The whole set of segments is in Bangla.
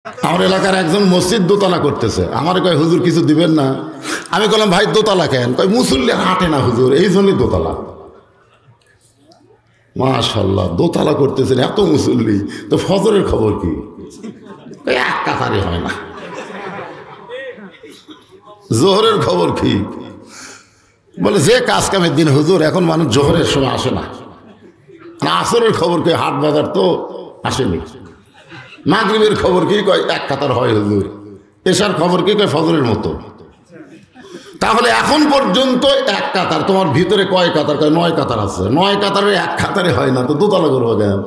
আমার এলাকার একজন মসজিদ দোতলা করতেছে, আমার কয় হুজুর কিছু দিবেন না। আমি বললাম ভাই দোতলা কেন? কয় মুসল্লি হাঁটে না হুজুর, এই জন্যই দোতলা। মাশাআল্লাহ, দোতলা করতেছেন এত মুসল্লি, তো ফজরের খবর কি? এক কাতারে হয় না। জোহরের খবর কি? বলে যে কাজ কামের দিন হুজুর, এখন মানুষ জোহরের সময় আসে না। আসরের খবর কি? হাট বাজার তো আসেনি। মাগরিবের খবর কি? কয় এক কাতার হয় হুজুর। এশার খবর কি? কয় ফজরের মতো। তাহলে এখন পর্যন্ত এক কাতার, তোমার ভিতরে কয় কাতার? কয় 9 কাতার আছে। 9 কাতারে এক কাতারে হয় না, তো দোতলা করবো কেন?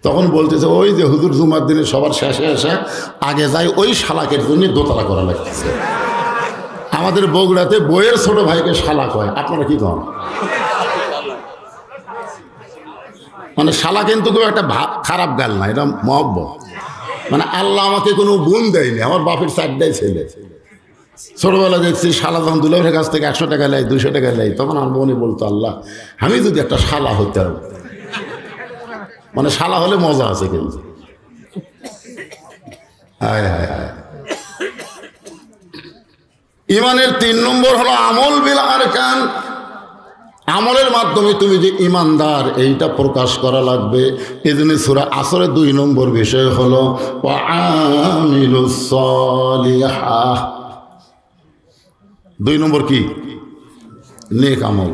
তখন বলতেছে ওই যে হুজুর জুমার দিনে সবার শেষে এসে আগে যায়, ওই শালাকের জন্য দোতলা করা লাগতেছে। আমাদের বগুড়াতে বইয়ের ছোট ভাইকে শালা কয়, আপনারা কি কন? মানে শালা কিন্তু খুব একটা খারাপ গাল না, এটা মহব্বত। মানে আল্লাহ আমাকে কোনো গুণ দেয়নি, আমার বাপের 4টাই ছেলে। ছোটবেলা দেখছি শালা যখন দুলাভের কাছ থেকে 100 টাকা নেয়, 200 টাকা নেয়, তখন আমার বোনই বলতো আল্লাহ আমি যদি একটা শালা হতাম। মানে শালা হলে মজা আছে কিন্তু। হায় হায় হায়। ইমানের 3 নম্বর হলো আমল বিল আরকান। আমলের মাধ্যমে তুমি যে ইমানদার এইটা প্রকাশ করা লাগবে। এই জন্য সূরা আসরের 2 নম্বর বিষয় হলো ওয়াআমিলুস সালিহাহ। 2 নম্বর কি? নেক আমল।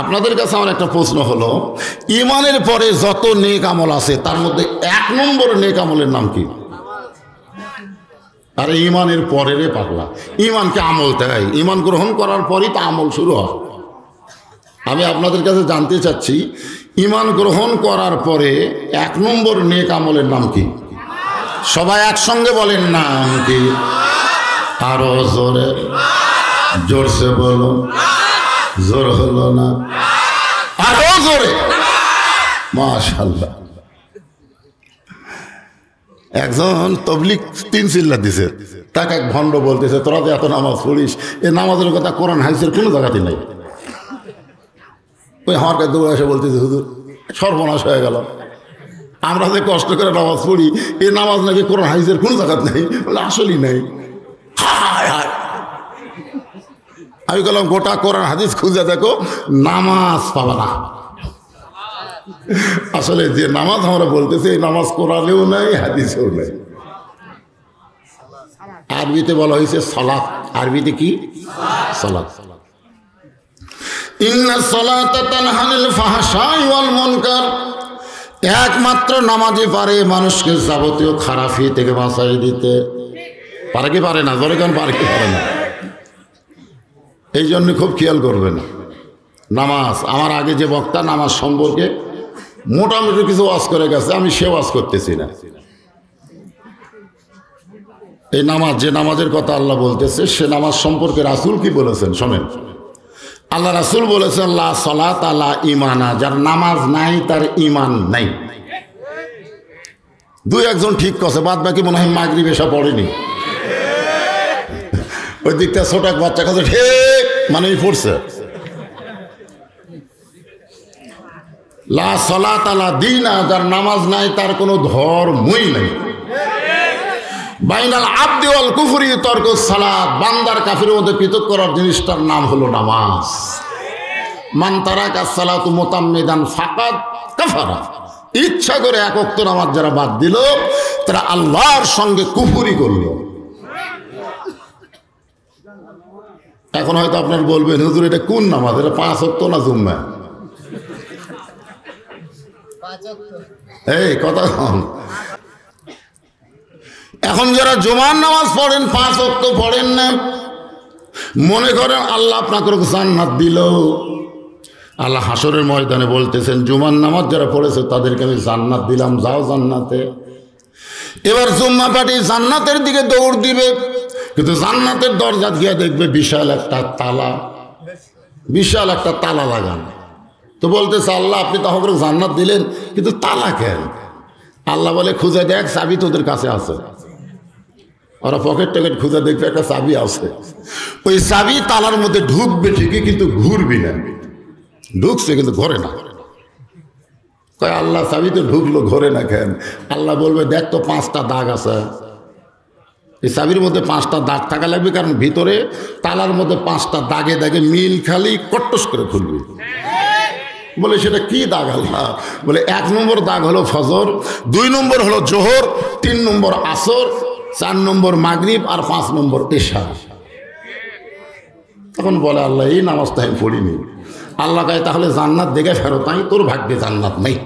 আপনাদের কাছে আমার একটা প্রশ্ন হলো, ইমানের পরে যত নেক আমল আছে তার মধ্যে 1 নম্বর নেক আমলের নাম কি? আরে ইমানের পরে রে পাগলা, ইমানকে আমল দেয়, ইমান গ্রহণ করার পরই তো আমল শুরু হয়। আমি আপনাদের কাছে জানতে চাচ্ছি, ইমান গ্রহণ করার পরে 1 নম্বর নেক আমলের নাম কি? সবাই একসঙ্গে বলেন, নাম কি? আরো জোরে, জোরসে বলো। জোর হলো না, আরো জোরে। মাশাআল্লাহ। একজন তবলিগ 3 চিল্লা দিছে, তাকে এক ভণ্ড বলতেছে তোরা যে এত নামাজ পড়িস, এই নামাজের কথা কোরআন হাদিসের কোনো জায়গাতে নাই। ওই আমার কাছে দৌড়ে এসে বলতেছে হুজুর সর্বনাশ হয়ে গেল, আমরা যে কষ্ট করে নামাজ পড়ি, এই নামাজ নাকি কোরআন হাদিসের কোনো জায়গাতে নেই। বলে আসলেই নাই। আমি বললাম গোটা কোরআন হাদিস খুঁজে দেখো, নামাজ পাবা না। আসলে যে নামাজ আমরা বলতেছি, এই নামাজ কোরআনেও নাই, হাদিসেও নাই। আরবিতে বলা হয়েছে সালাত। আরবিতে কি? সালাত। ইন্না সালাতা তানহা আনিল ফাহশাই ওয়াল মুনকার। একমাত্র নামাজই পারে মানুষকে যাবতীয় খারাপি থেকে বাঁচাই দিতে। পারে কি পারে না? জোরে কেন পারে কি পারে না? এই জন্য খুব খেয়াল করবেন নামাজ। আমার আগে যে বক্তা নামাজ সম্পর্কে মোটামুটি কিছু ওয়াজ করে গেছে, আমি সে ওয়াজ করতেছি না। এই নামাজ, যে নামাজের কথা আল্লাহ বলতেছে, সে নামাজ সম্পর্কে রাসূল কি বলেছেন শোনেন। আল্লাহ রাসূল বলেছেন লা সালাত লা ঈমানা, যার নামাজ নাই তার ঈমান নাই। 2-1জন ঠিক কথা, বাদ বাকি মনে হয় মাগরিব এসা পড়েনি। ওই দিকটা ছোট এক বাচ্চা কাছে ঠিক মানে পড়ছে। লা সালাত লা দীনা, যার নামাজ নাই তার কোনো ধর্মই নাই। বাইনাল আবদি ওয়াল কুফরি তরকুস সালাত, বান্দার কাফিরের মধ্যে পৃথক করার জিনিসটার নাম হলো নামাজ। মান তারাকা সালাতু মুতাম্মিদান ফাকাদ কাফারা। ইচ্ছা করে 1 ওয়াক্ত নামাজ যারা বাদ দিল, তারা আল্লাহর সঙ্গে কুফরি করল। এখন হয়তো আপনার বলবেন হুজুর এটা কোন নামাজ? এটা 5 ওয়াক্ত না জুম্মা? এই কথা কম। এখন যারা জুমার নামাজ পড়েন, 5 ওয়াক্ত পড়েন না, মনে করেন আল্লাহ আপনাকে জান্নাত দিল। আল্লাহ হাসরের ময়দানে বলতেছেন জুমার নামাজ যারা পড়েছে তাদেরকে আমি জান্নাত দিলাম, যাও জান্নাতে। এবার জুম্মা পার্টি জান্নাতের দিকে দৌড় দিবে, কিন্তু জান্নাতের দরজা গিয়ে দেখবে বিশাল একটা তালা, বিশাল একটা তালা লাগানো। তো বলতেছে আল্লাহ আপনি তো আমাকে জান্নাত দিলেন, কিন্তু তালা কেন? আল্লাহ বলে খুঁজে দেখ, চাবি তোদের কাছে আছে। ওরা পকেট টকেট খুঁজে দেখবে, একটা চাবি আছে। ওই চাবি তালার মধ্যে ঢুকবে ঠিকই, কিন্তু ঘুরবি না। ঢুকছে কিন্তু ঘরে না। কয় আল্লাহ চাবি তো ঢুকলো ঘরে না কেন? আল্লাহ বলবে দেখ তো 5টা দাগ আছে, এই চাবির মধ্যে 5টা দাগ থাকা লাগবে, কারণ ভিতরে তালার মধ্যে 5টা দাগে দাগে মিল খালি কট্টস করে খুলবে। বলে সেটা কি দাগ আল্লাহ? বলে 1 নম্বর দাগ হলো ফজর, 2 নম্বর হলো জোহর, 3 নম্বর আসর, 4 নম্বর মাগরিব, আর 5 নম্বর এশা। তখন বলে আল্লাহ এই নামাজটা আমি পড়িনি। আল্লাহ কয় তাহলে জান্নাত দেখে ফেরত আই, তোর ভাগ্যে জান্নাত নেই।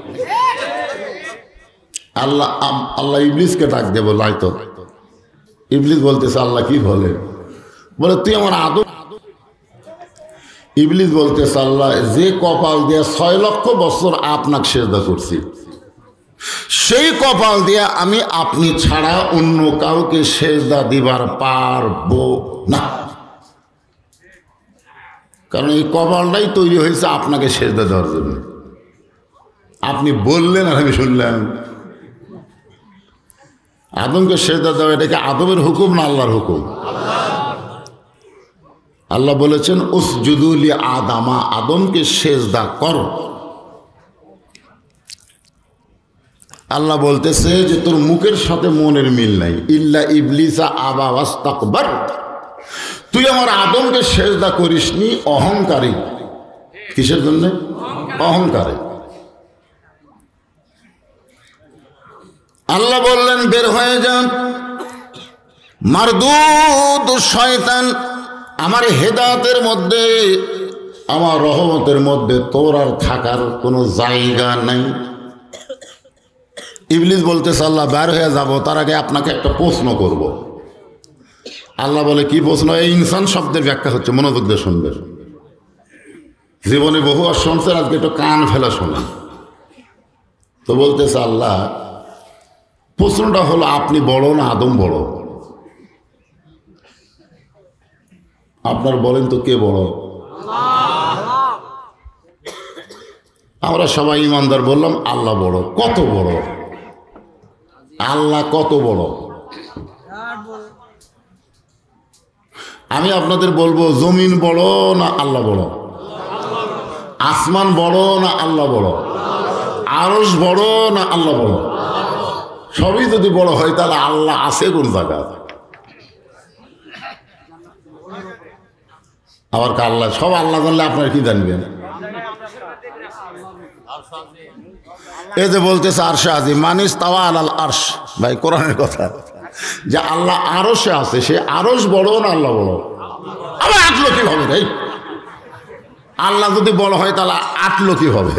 আল্লাহ ইবলিসকে ডাক দেবো লাইতো। ইবলিস বলতেছে আল্লাহ কি বলে? বলে তুই আমার আদম। ইবলিস বলতেছে আল্লাহ যে কপাল দিয়ে 6 লক্ষ বছর আপনাকে সেজদা করছি, সেই কপাল দিয়ে আমি আপনি ছাড়া অন্য কাউকে সেজদা দিবার পারবো না, কারণ এই কপালটাই তৈরি হয়েছে আপনাকে সেজদা দেওয়ার জন্য। আপনি বললেন আর আমি শুনলাম। আদমকে সেজদা দেওয়া এটা কি আদমের হুকুম না আল্লাহর হুকুম? আল্লাহ বলেছেন উসজুদু লি আদামা, আদমকে সেজদা করো। আল্লাহ বলতেছে যে তোর মুখের সাথে মনের মিল নাই। ইল্লা ইবলিসা আবা ওয়াস্তাকবার, তুই আমার আদমকে সেজদা করিসনি অহংকারী। কিসের জন্য? অহংকারে। আল্লাহ বললেন বের হয়ে যান, মারদুদ শয়তান, আমার হেদায়েতের মধ্যে, আমার রহমতের মধ্যে তোর আর থাকার কোনো জায়গা নাই। ইবলিস বলতেছে আল্লাহ বের হয়ে যাব, তার আগে আপনাকে একটা প্রশ্ন করব। আল্লাহ বলে কি প্রশ্ন? এই ইনসান শব্দের ব্যাখ্যা হচ্ছে, মনোযোগ দিয়ে শুনবেন। জীবনে বহু আর শুনছেন, আজকে একটু কান ফেলা শোনেন। তো বলতেছে আল্লাহ প্রশ্নটা হলো আপনি বড় না আদম বড়? আপনার বলেন তো কে বড়? আমরা সবাই ইমানদার বললাম আল্লাহ বড়। কত বড়? আল্লাহ কত বড়? আমি আপনাদের বলবো জমিন বড় না আল্লাহ বড়? আসমান বড় না আল্লাহ বড়? আরশ বড় না আল্লাহ বড়? সবই যদি বড় হয় তাহলে আল্লাহ আছে কোন জায়গা? আবার আল্লাহ সব আল্লাহ জানলে আপনারা কি জানবেন? এই যে বলতেছে আরশে আজিম, মানিস তাওয়া আলাল আরশ, ভাই কোরআনের কথা, যে আল্লাহ আরশে আছে, সে আরশ বড় না আল্লাহ বড়? আবার আটলো কি হবে? ভাই আল্লাহ যদি বড় হয় তাহলে আটলো কি হবে?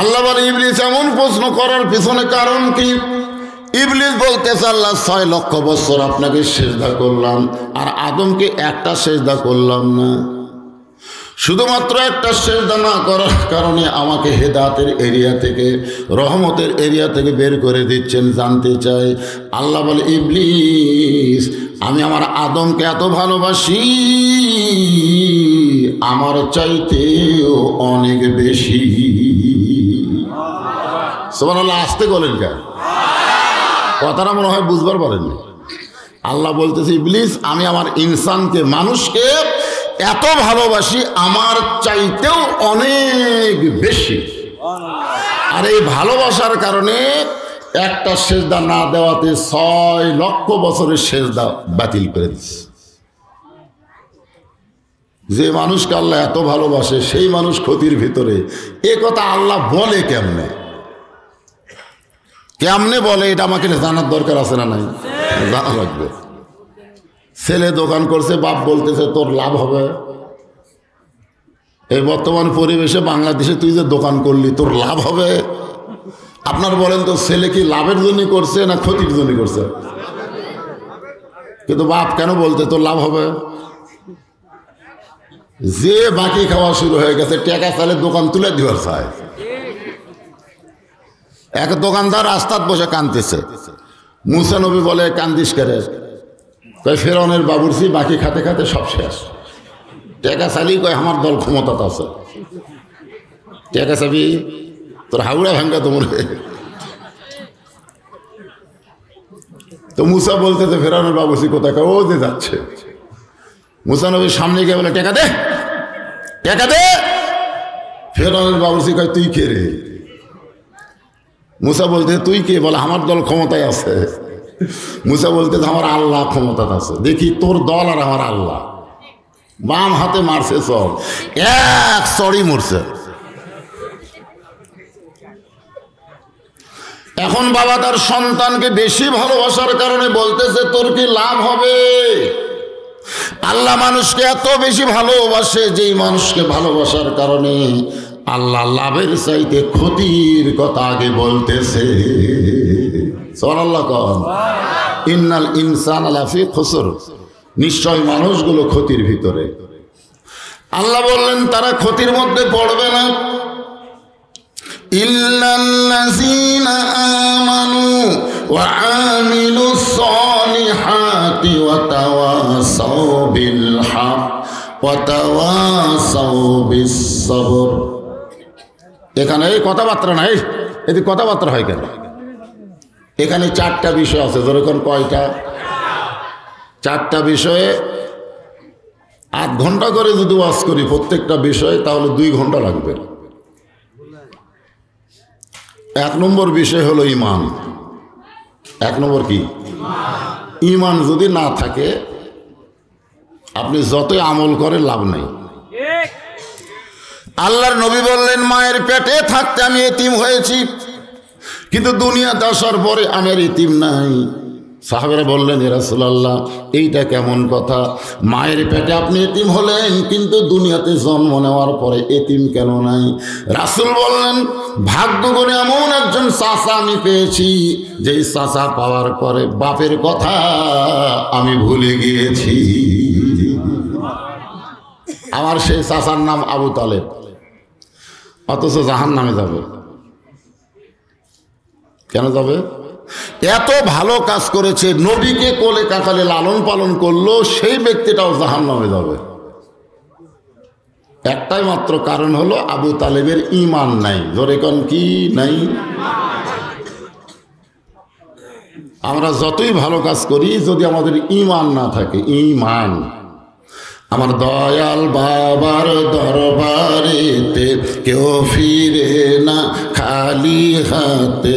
আল্লাহ বলে ইবলিস এমন প্রশ্ন করার পিছনে কারণ কি? ইবলিস বলতেছে আল্লাহ 6 লক্ষ বছর আপনাকে সেজদা করলাম, আর আদমকে একটা সেজদা করলাম না। শুধুমাত্র একটা সেজদা না করার কারণে আমাকে হেদায়েতের এরিয়া থেকে, রহমতের এরিয়া থেকে বের করে দিচ্ছেন। জানতে চাই আল্লাহ বলে ইবলিস আমি আমার আদমকে এত ভালোবাসি, আমার চাইতেও অনেক বেশি। সুবহানাল্লাহ। আসতে বলেন কেন? কথাটা মনে হয় বুঝবার পারেননি। আল্লাহ বলতেছে ইবলিস আমি আমার ইনসানকে, মানুষকে এত ভালোবাসি, আমার চাইতেও অনেক বেশি। আর এই ভালোবাসার কারণে একটা সেজদা না দেওয়াতে 6 লক্ষ বছরের সেজদা বাতিল করে দিচ্ছে। যে মানুষকে আল্লাহ এত ভালোবাসে সেই মানুষ ক্ষতির ভিতরে, এ কথা আল্লাহ বলে কেমনে? কেমনে বলে এটা আমাকে জানার দরকার আছে না? নাই, জানা লাগবে। ছেলে দোকান করছে, বাপ বলতেছে তোর লাভ হবে। এই বর্তমান পরিবেশে বাংলাদেশে তুই যে দোকান করলি তোর লাভ হবে? আপনার বলেন তো ছেলে কি লাভের জন্য করছে না ক্ষতির জন্য করছে? কিন্তু বাপ কেন বলতে তোর লাভ হবে? যে বাকি খাওয়া শুরু হয়ে গেছে, টাকা চালে দোকান তুলে দিবার চায়। এক দোকানদার রাস্তাত বসে কাঁদতেছে। মুসা নবী বলে কান্দিস করে? কয় ফেরাউনের বাবুর্চি বাকি খাতে খাতে সব শেষ। টাকা চালি কয় আমার দল ক্ষমতা আছে। টাকা চাবি তোর হাওড়া ভাঙ্গা তোমার। তো মুসা বলতেছে ফেরাউনের বাবুর্চি কোথায়? ও যে যাচ্ছে। মুসা নবীর সামনে গিয়ে বলে টাকা দে, টাকা দে। ফেরাউনের বাবুর্চি কয় তুই কে রে? মুসা বলতে তুই কে? বলে আমার দল ক্ষমতায় আছে। মুসা বলতে আমার আল্লাহ ক্ষমতা আছে, দেখি তোর দল আর আমার আল্লাহ। বাম হাতে মারছে সব, এক চড়ি মরছে। এখন বাবা তার সন্তানকে বেশি ভালোবাসার কারণে বলতেছে তোর কি লাভ হবে? আল্লাহ মানুষকে এত বেশি ভালোবাসে, যেই মানুষকে ভালোবাসার কারণে আল্লাহ লাভের চাইতে ক্ষতির কথা আগে বলতেছে। সুবহানাল্লাহ কোন ইন্নাল ইনসানা লাফি খুসর, নিশ্চয় মানুষগুলো ক্ষতির ভিতরে। আল্লাহ বললেন তারা ক্ষতির মধ্যে পড়বে না, ইল্লাল্লাযীনা আমানু ওয়া আমিলুস সলিহাতি ওয়া তাওয়াসাউ বিল হক ওয়া তাওয়াসাউ বিস সবর। এখানে এই কথাবার্তা নাই, এতে কথাবার্তা হয় কেন? এখানে চারটা বিষয় আছে। যেরকম কয়টা? চারটা বিষয়ে 8 ঘন্টা করে যদি ওয়াজ করি প্রত্যেকটা বিষয়ে, তাহলে 2 ঘন্টা লাগবে। 1 নম্বর বিষয় হলো ঈমান। 1 নম্বর কি? ঈমান যদি না থাকে আপনি যতই আমল করে লাভ নেই। আল্লাহর নবী বললেন মায়ের পেটে থাকতে আমি এতিম হয়েছি, কিন্তু দুনিয়াতে আসার পরে আমার এতিম নাই। সাহাবেরা বললেন ইয়া রাসূলুল্লাহ এইটা কেমন কথা? মায়ের পেটে আপনি এতিম হলেন, কিন্তু দুনিয়াতে জন্ম নেওয়ার পরে এতিম কেন নাই? রাসূল বললেন ভাগ্য করে এমন একজন চাচা আমি পেয়েছি, যেই চাচা পাওয়ার পরে বাপের কথা আমি ভুলে গিয়েছি। আমার সেই চাচার নাম আবু তালেব, অথচ জাহান্নামে যাবে। কেন যাবে? এত ভালো কাজ করেছে, নবীকে কোলে কাকালে লালন পালন করলো, সেই ব্যক্তিটাও জাহান্নামে যাবে। একটাই মাত্র কারণ হলো আবু তালেবের ঈমান নাই। ধরে কোন কি নাই? আমরা যতই ভালো কাজ করি, যদি আমাদের ঈমান না থাকে, ঈমান। আমার দয়াল বাবার দরবারেতে কেউ ফিরে না খালি হাতে।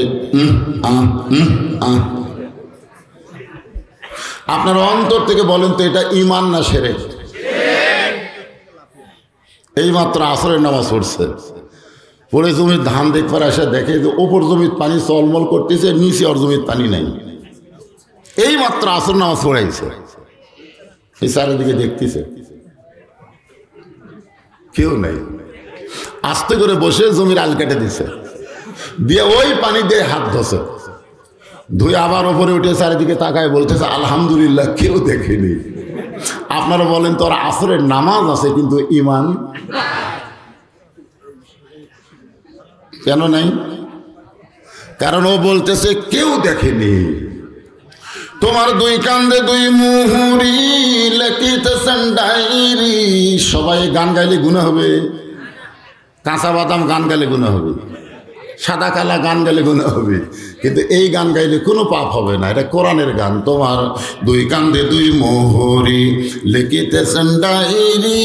আপনার অন্তর থেকে বলেন তো এটা ঈমান না শিরক? এই মাত্র আসরের নামাজ পড়ছে, পড়ে জমির ধান দেখবার আসে দেখে যে ওপর জমির পানি চলমল করতেছে, নিচে ওর জমির পানি নাই। এই মাত্র আসর নামাজ পড়াইছে, এই চারিদিকে দেখতেছে কেউ নাই। আস্তে করে বসে জমির আল কেটে দিছে, দিয়ে ওই পানি দিয়ে হাত ধসে, ধুয়ে আবার ওপরে উঠে চারিদিকে তাকায় বলতেছে আলহামদুলিল্লাহ কেউ দেখেনি। আপনারা বলেন তোর আসরের নামাজ আছে কিন্তু ঈমান কেন নাই? কারণ ও বলতেছে কেউ দেখেনি। তোমার 2 কান্দে 2 মুহুরি লিখিতেছেন ডায়েরি। সবাই গান গাইলে গুনাহ হবে, কাঁচা বাদাম গান গাইলে গুনাহ হবে, সাদা কালা গান গাইলে গুনাহ হবে, কিন্তু এই গান গাইলে কোনো পাপ হবে না। এটা কোরআনের গান। তোমার 2 কান্দে 2 মোহরি লিখিতেছেন ডায়েরি,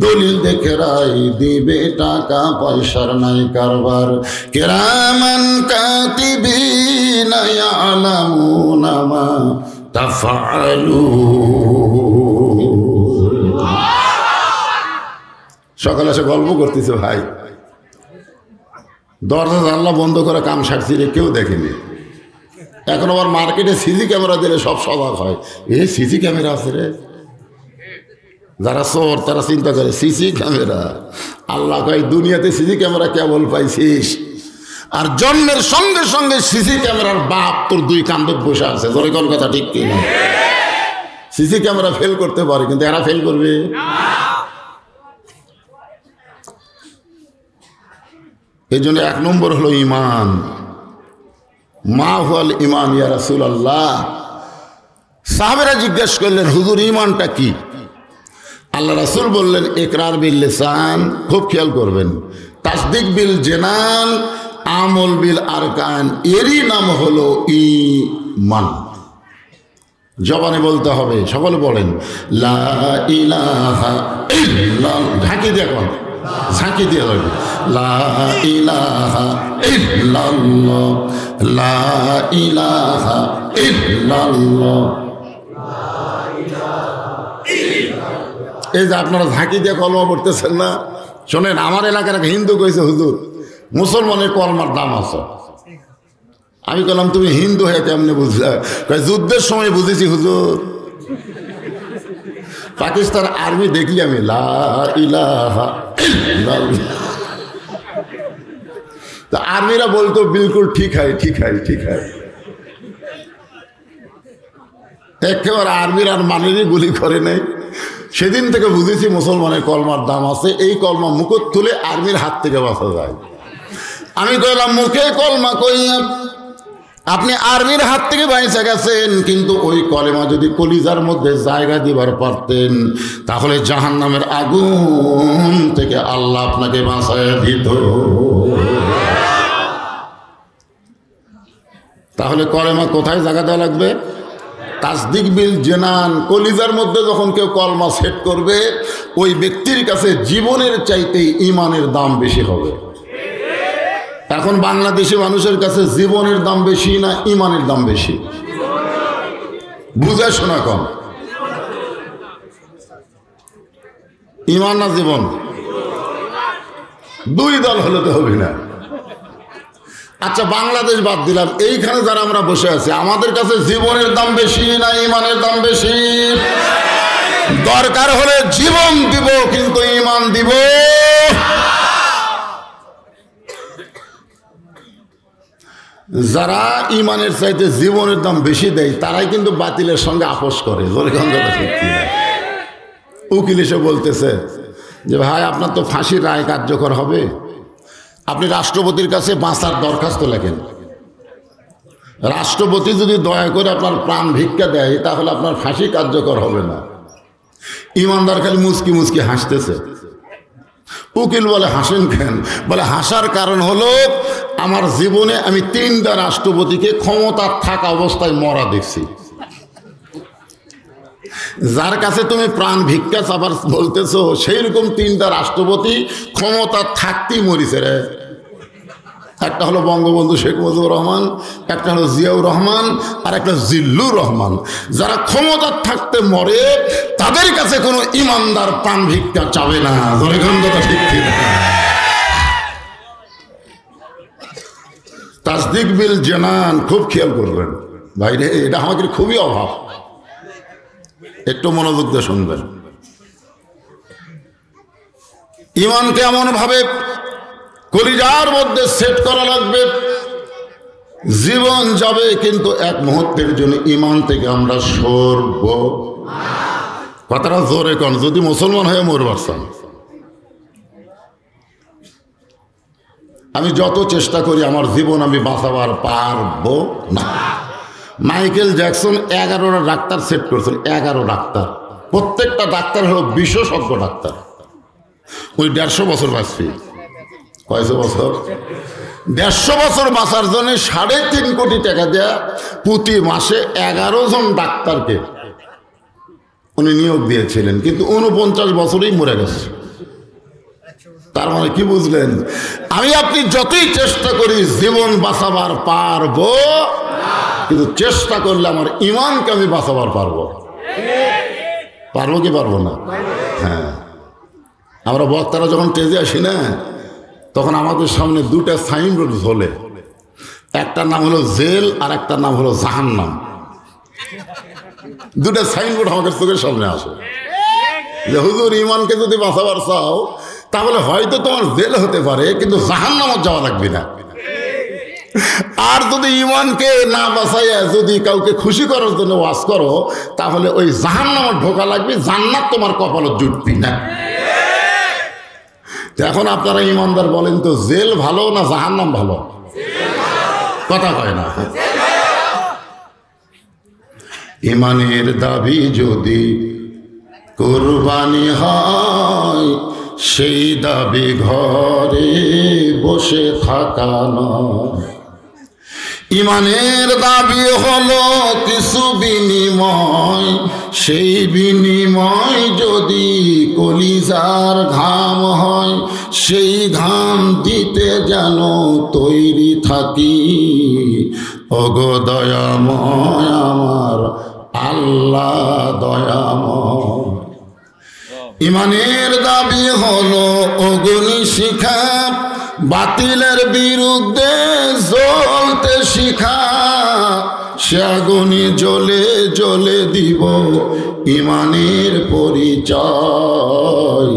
দলিল দেখে রাই দিবে, টাকা পয়সার নাই কারবার। কিরামান কাতিবিনা ইয়ালামুনা মা তাফআলুন। সকালে এসে গল্প করতেছে ভাই, দরজা জানলা বন্ধ করে কাম সারছি রে, কেউ দেখেনি। এখন আবার মার্কেটে সিসি ক্যামেরা দিলে সব সজাগ হয়, এই সিসি ক্যামেরা আছে রে। যারা চোর তারা চিন্তা করে সিসি ক্যামেরা। আল্লাহ কয় দুনিয়াতে সিসি ক্যামেরা কেবল পাইছিস, আর জন্মের সঙ্গে সঙ্গে সিসি ক্যামেরার বাপ তোর 2 কান্দে বসে আছে। ধরে কোন কথা ঠিক কিনা? সিসি ক্যামেরা ফেল করতে পারে, কিন্তু এরা ফেল করবে? এই জন্য 1 নম্বর হলো ঈমান। মা হুয়াল ঈমান ইয়া রাসূলুল্লাহ। সাহাবেরা জিজ্ঞেস করলেন হুজুর ঈমানটা কি? আল্লাহ রাসূল বললেন ইকরার বিল লিসান, খুব খেয়াল করবেন, তাসদিক বিল জানান, আমল বিল আরকান, এরই নাম হলো ঈমান। জবানে বলতে হবে। সকলে বলেন লা ইলাহা ইল্লাল্লাহ। ঝাঁকি দিয়ে এখন ঝাঁকি দিয়ে লাগবে। লা ইলাহা ইল্লাল্লাহ, লা ইলাহা ইল্লাল্লাহ। এই যে আপনারা ঝাঁকি দিয়ে কলমা পড়তেছেন না, শোনেন, আমার এলাকার এক হিন্দু কইছে হুজুর মুসলমানের কলমার দাম আছে। আমি বললাম তুমি হিন্দু হয়ে কেমনে বুঝলা? যুদ্ধের সময় বুঝেছি হুজুর। পাকিস্তান আর্মি দেখলি আমি লা ইলাহা ইল্লাল্লাহ। তা আর্মিরা বলতো বিলকুল ঠিক হয়, ঠিক হয়, ঠিক হয়। একেবারে আর্মির আর মানেরই গুলি করে নেই। সেদিন থেকে বুঝেছি মুসলমানের কলমার দাম আছে। এই কলমা মুখত তুলে আর্মির হাত থেকে বাঁচা যায়। আমি কইলাম মুখে কলমা কইয়া আপনি আর্মির হাত থেকে বাইসে গেছেন, কিন্তু ওই কলেমা যদি কলিজার মধ্যে জায়গা দিবার পারতেন তাহলে জাহান্নামের আগুন থেকে আল্লাহ আপনাকে বাঁচায় দিত। তাহলে কলেমা কোথায় জায়গা দেওয়া লাগবে? তাসদিক বিল জেনান। কলিজার মধ্যে যখন কেউ কলমা সেট করবে ওই ব্যক্তির কাছে জীবনের চাইতে ইমানের দাম বেশি হবে। এখন বাংলাদেশি মানুষের কাছে জীবনের দাম বেশি না ইমানের দাম বেশি? বুঝে শোনা কম। ইমান না জীবন? দুই দল হলে তো হবে না। আচ্ছা বাংলাদেশ বাদ দিলাম, এইখানে যারা আমরা বসে আছি আমাদের কাছে জীবনের দাম বেশি না ইমানের দাম বেশি? দরকার হলে জীবন দিব কিন্তু ইমান দিব। যারা ইমানের চাইতে জীবনের দাম বেশি দেয় তারাই কিন্তু বাতিলের সঙ্গে আপোষ করে। উকিল এসে বলতেছে যে ভাই আপনার তো ফাঁসির রায় কার্যকর হবে, আপনি রাষ্ট্রপতির কাছে বাঁচার দরখাস্ত লেখেন। রাষ্ট্রপতি যদি দয়া করে আপনার প্রাণ ভিক্ষা দেয় তাহলে আপনার ফাঁসি কার্যকর হবে না। ইমানদার খালি মুচকি মুচকি হাসতেছে। উকিল বলে হাসেন কেন? বলে হাসার কারণ হলো আমার জীবনে আমি 3টা রাষ্ট্রপতিকে ক্ষমতা থাকা অবস্থায় মরা দেখছি। যার কাছে তুমি প্রাণ ভিক্ষা চাবার বলতেছো সেই রকম 3টা রাষ্ট্রপতি ক্ষমতা থাকতেই মরিছে রে। একটা হলো বঙ্গবন্ধু শেখ মুজিবুর রহমান, একটা হলো জিয়াউর রহমান, আর একটা জিল্লুর রহমান। যারা ক্ষমতা থাকতে মরে তাদের কাছে কোনো ইমানদার প্রাণ ভিক্ষা চাবে না। তাসদিক বিল জেনান, খুব খেয়াল করবেন ভাইরে, এটা আমাদের খুবই অভাব। একটু মনোযোগ দিয়ে শুনবেন। ইমানকে এমন ভাবে কলিজার মধ্যে সেট করা লাগবে, জীবন যাবে কিন্তু এক মুহূর্তের জন্য ইমান থেকে আমরা সরব। কথাটা জোরে কন, যদি মুসলমান হয়ে মরবার চান। আমি যত চেষ্টা করি আমার জীবন আমি বাঁচাবার পারবো না। মাইকেল জ্যাকসন 11টা ডাক্তার সেট করেছেন, 11 ডাক্তার। প্রত্যেকটা ডাক্তার হলো বিশেষজ্ঞ ডাক্তার। ওই 150 বছর বাঁচবে। কয়শো বছর? 150 বছর বাঁচার জন্য 3.5 কোটি টাকা দেয়া প্রতি মাসে 11 জন ডাক্তারকে উনি নিয়োগ দিয়েছিলেন, কিন্তু 49 বছরেই মরে গেছে। তার মানে কি বুঝলেন? আমি আপনি যতই চেষ্টা করি জীবন বাঁচাবার পারবো, কিন্তু চেষ্টা করলে আমার ইমানকে আমি বাঁচাবার পারবো। পারবো কি পারবো না? হ্যাঁ, আমরা বক্তারা যখন স্টেজে আসি না তখন আমাদের সামনে 2টা সাইনবোর্ড ঝোলে। একটার নাম হলো জেল আর একটার নাম হলো জাহান্নাম। 2টা সাইনবোর্ড আমাদের চোখের সামনে আসে যে হুজুর ইমানকে যদি বাঁচাবার চাও তাহলে হয়তো তোমার জেল হতে পারে কিন্তু জাহান্নামে যাওয়া লাগবে না। আর যদি ইমানকে না বাঁচাইয়া যদি কাউকে খুশি করার জন্য ওয়াজ করো তাহলে ওই জাহান্নামে ঢোকা লাগবে, জান্নাত তোমার কপালে জুটবি না। এখন আপনারা ইমানদার বলেন তো জেল ভালো না জাহান্নাম ভালো? কথা কয় না। ইমানের দাবি যদি কুরবানি হয় সেই দাবি ঘরে বসে থাকা নয়। ইমানের দাবি হলো কিছু বিনিময়, সেই বিনিময় যদি কলিজার ঘাম হয়, সেই ঘাম দিতে যেন তৈরি থাকি। ওগো দয়াময় আমার আল্লাহ দয়াময়। ইমানের দাবি হলো অগ্নি শিখা, বাতিলের বিরুদ্ধে জ্বলতে শিখা। সে আগুনে জ্বলে জ্বলে দিব ইমানের পরিচয়।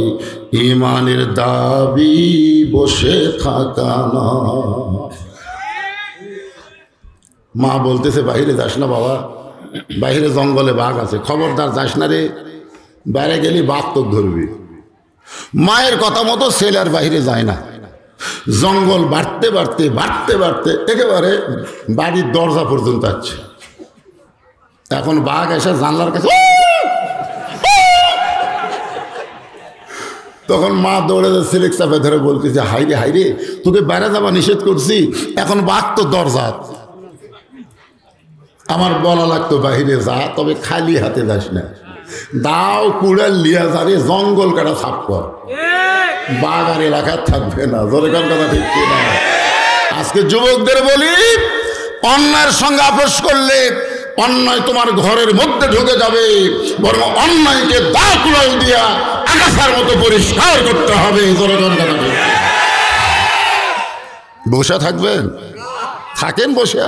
ইমানের দাবি বসে থাকা না। মা বলতেছে বাইরে যাস না বাবা, বাইরে জঙ্গলে বাঘ আছে, খবরদার যাস না রে, বাইরে গেলি বাঘ তো ধরবি। মায়ের কথা মতো ছেলে আর বাইরে যায় না। জঙ্গল বাড়তে বাড়তে বাড়তে বাড়তে একেবারে বাড়ির দরজা পর্যন্ত আসছে। এখন বাঘ এসে জানলার কাছে, তখন মা দৌড়ে সিলেক চাপে ধরে বলতেছে, হাইরে হাইরে, তোকে বাইরে যাওয়া নিষেধ করছি, এখন বাঘ তো দরজা। আমার বলা লাগতো বাহিরে যা, তবে খালি হাতে যাস না, দাও কুড়াল লিয়া যারে জঙ্গল কাটা সাফ কর, বাঘ আর এলাকার থাকবে না। জোরেকার কথা ঠিক কিনা? আজকে যুবকদের বলি, অন্যায়ের সঙ্গে আপোষ করলে অন্যায় তোমার ঘরের মধ্যে ঢুকে যাবে, বরং অন্যায়কে দা কুড়াল দিয়া আকাশের মতো পরিষ্কার করতে হবে। জোরেকার কথা ঠিক। বসে থাকবেন, থাকেন বসে।